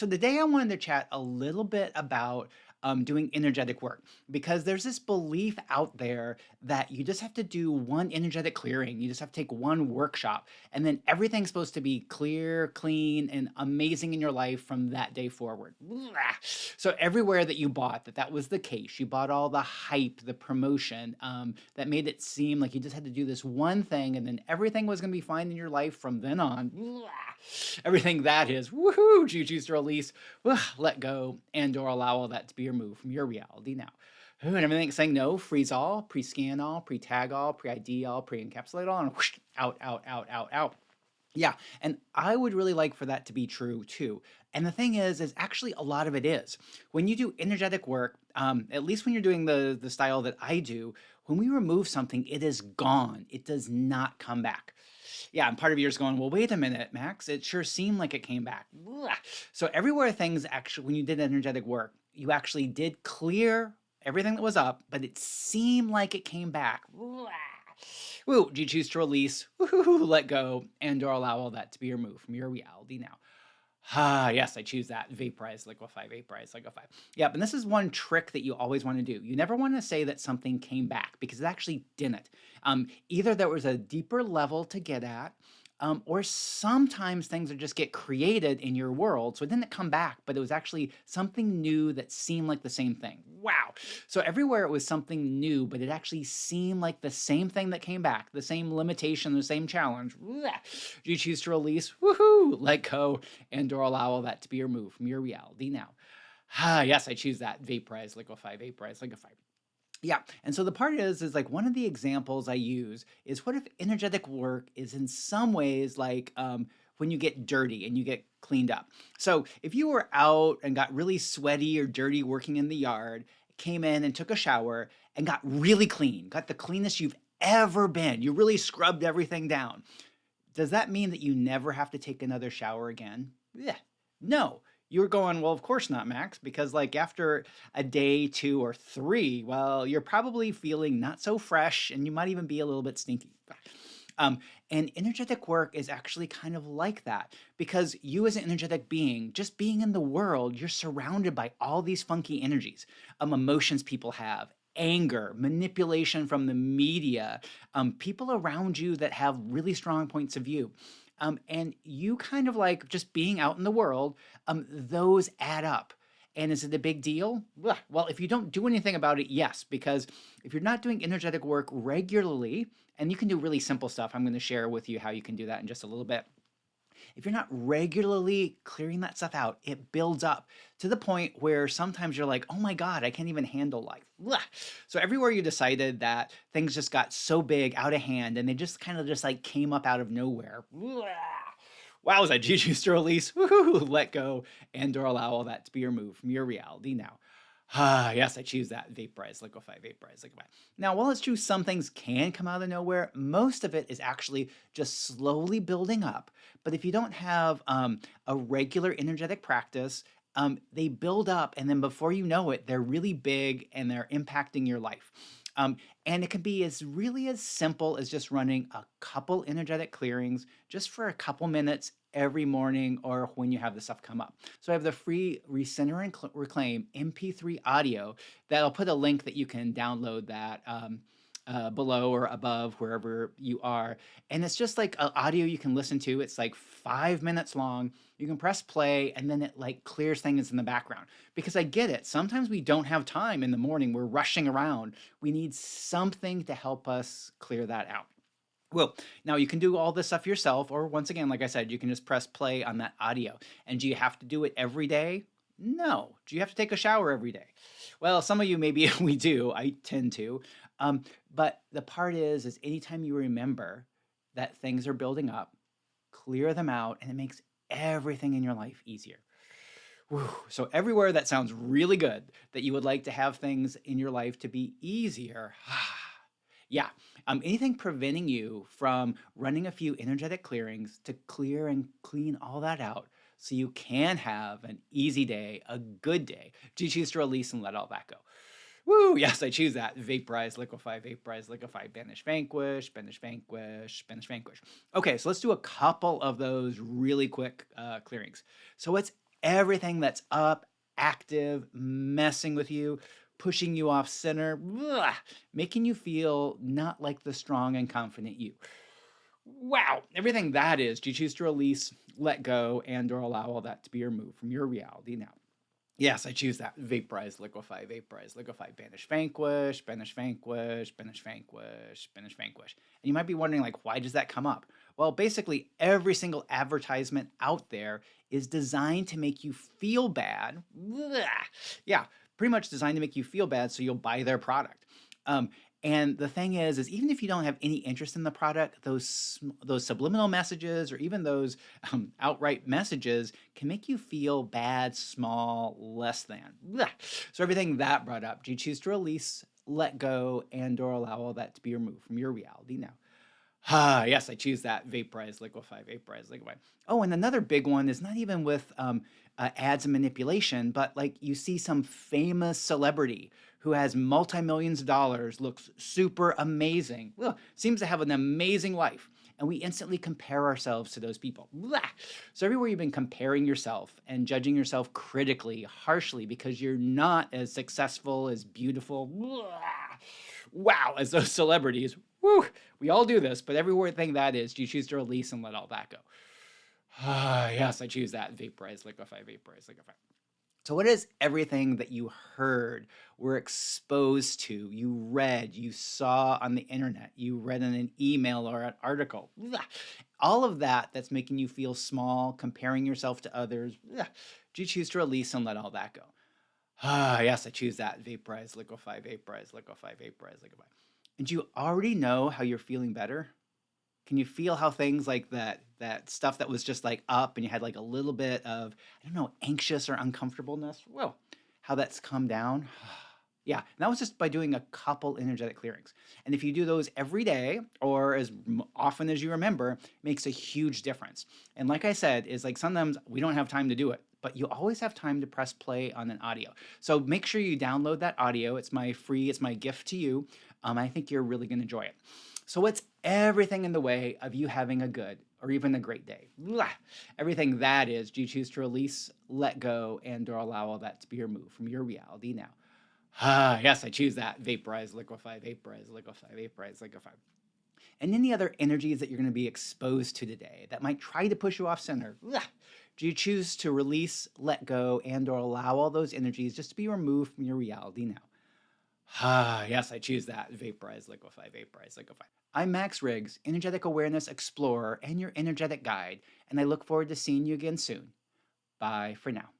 So today I wanted to chat a little bit about doing energetic work because there's this belief out there that you just have to do one energetic clearing. You just have to take one workshop, and then everything's supposed to be clear, clean, and amazing in your life from that day forward. Blah. So everywhere that you bought that was the case. You bought all the hype, the promotion that made it seem like you just had to do this one thing, and then everything was going to be fine in your life from then on. Blah. Everything that is, woohoo, do you choose to release, let go, and or allow all that to be removed from your reality now. And everything saying no, freeze all, pre-scan all, pre-tag all, pre-ID all, pre-encapsulate all, and whoosh, out, out, out, out, out. Yeah, and I would really like for that to be true too. And the thing is actually a lot of it is. When you do energetic work, at least when you're doing the style that I do, when we remove something, it is gone. It does not come back. Yeah, and part of yours going, well, wait a minute, Max. It sure seemed like it came back. Blah. So everywhere things actually, when you did energetic work, you actually did clear everything that was up, but it seemed like it came back. Blah. Woo, do you choose to release, woo, let go, and or allow all that to be removed from your reality now? Ah, yes, I choose that. Vaporize, liquefy, vaporize, liquefy. Yep, and this is one trick that you always want to do. You never want to say that something came back because it actually didn't. Either there was a deeper level to get at, or sometimes things that just get created in your world. So it didn't come back, but it was actually something new that seemed like the same thing. Wow. So everywhere it was something new, but it actually seemed like the same thing that came back, the same limitation, the same challenge. Blah. Do you choose to release, woohoo, let go, and or allow all that to be removed from your reality now? Ah, yes, I choose that. Vaporize, liquefy, vaporize, liquefy. Yeah. And so the part is like one of the examples I use is what if energetic work is in some ways like when you get dirty and you get cleaned up. So if you were out and got really sweaty or dirty working in the yard, came in and took a shower and got really clean, got the cleanest you've ever been, you really scrubbed everything down. Does that mean that you never have to take another shower again? Yeah. No. You're going, well, of course not, Max, because like after a day, two, or three, well, you're probably feeling not so fresh and you might even be a little bit stinky. And energetic work is actually kind of like that because you, as an energetic being, just being in the world, you're surrounded by all these funky energies, emotions people have, anger, manipulation from the media, people around you that have really strong points of view. And you kind of like just being out in the world, those add up. And is it a big deal? Well, if you don't do anything about it, yes, because if you're not doing energetic work regularly, and you can do really simple stuff, I'm going to share with you how you can do that in just a little bit. If you're not regularly clearing that stuff out, it builds up to the point where sometimes you're like, oh my God, I can't even handle life. Blah. So everywhere you decided that things just got so big, out of hand, and they just kind of just like came up out of nowhere. Blah. Wow, is that juju's to release? Woohoo, let go, and or allow all that to be removed from your reality now. Ah, yes, I choose that. Vaporize, liquefy, vaporize, liquefy. Now, while it's true some things can come out of nowhere, most of it is actually just slowly building up. But if you don't have a regular energetic practice, they build up, and then before you know it, they're really big and they're impacting your life. And it can be as really as simple as just running a couple energetic clearings just for a couple minutes every morning or when you have the stuff come up. So I have the free Recenter and Reclaim MP3 audio that I'll put a link that you can download that below or above wherever you are. And it's just like audio you can listen to. It's like 5 minutes long. You can press play and then it like clears things in the background. Because I get it. Sometimes we don't have time in the morning. We're rushing around. We need something to help us clear that out. Well, now you can do all this stuff yourself, or once again, like I said, you can just press play on that audio. And do you have to do it every day? No. Do you have to take a shower every day? Well, some of you maybe we do. I tend to. But the part is anytime you remember that things are building up, clear them out, and it makes everything in your life easier. Whew. So everywhere that sounds really good that you would like to have things in your life to be easier. Yeah. Anything preventing you from running a few energetic clearings to clear and clean all that out so you can have an easy day, a good day. Do you choose to release and let all that go? Woo! Yes, I choose that. Vaporize, liquefy, banish, vanquish, banish, vanquish, banish, vanquish. Okay, so let's do a couple of those really quick clearings. So it's everything that's up, active, messing with you, pushing you off center, blah, making you feel not like the strong and confident you. Wow, everything that is, do you choose to release, let go, and or allow all that to be removed from your reality now? Yes, I choose that. Vaporize, liquefy, banish, vanquish, banish, vanquish, banish, vanquish, banish, vanquish. And you might be wondering, like, why does that come up? Well, basically, every single advertisement out there is designed to make you feel bad. Blah. Yeah, pretty much designed to make you feel bad so you'll buy their product. Um, and the thing is even if you don't have any interest in the product, those subliminal messages or even those outright messages can make you feel bad, small, less than. Blah. So everything that brought up, do you choose to release, let go, and or allow all that to be removed from your reality now? Ah, yes, I choose that. Vaporize, liquefy, vaporize, liquefy. Oh, and another big one is not even with ads and manipulation, but like you see some famous celebrity who has multi-millions of dollars, looks super amazing, well, seems to have an amazing life, and we instantly compare ourselves to those people. Blah. So everywhere you've been comparing yourself and judging yourself critically, harshly, because you're not as successful, as beautiful, blah, wow, as those celebrities. Whew, we all do this, but every thing that is, do you choose to release and let all that go? Ah, yes, I choose that. Vaporize, liquefy, vaporize, liquefy. So, what is everything that you heard, were exposed to, you read, you saw on the internet, you read in an email or an article? Blah. All of that that's making you feel small, comparing yourself to others. Blah. Do you choose to release and let all that go? Ah, yes, I choose that. Vaporize, liquefy, vaporize, liquefy, vaporize, liquefy. And do you already know how you're feeling better? Can you feel how things like that stuff that was just like up and you had like a little bit of, I don't know, anxious or uncomfortableness? Whoa, how that's come down? Yeah, and that was just by doing a couple energetic clearings. And if you do those every day or as often as you remember, makes a huge difference. And like I said, is like sometimes we don't have time to do it, but you always have time to press play on an audio. So make sure you download that audio. It's my gift to you. I think you're really going to enjoy it. So what's everything in the way of you having a good or even a great day? Blah. Everything that is, do you choose to release, let go, and or allow all that to be removed from your reality now? Ah, yes, I choose that. Vaporize, liquefy, vaporize, liquefy, vaporize, liquefy. And any other energies that you're going to be exposed to today that might try to push you off center? Blah. Do you choose to release, let go, and or allow all those energies just to be removed from your reality now? Ah, yes, I choose that. Vaporize, liquefy, vaporize, liquefy. I'm Max Riggs, Energetic Awareness Explorer and your energetic guide, and I look forward to seeing you again soon. Bye for now.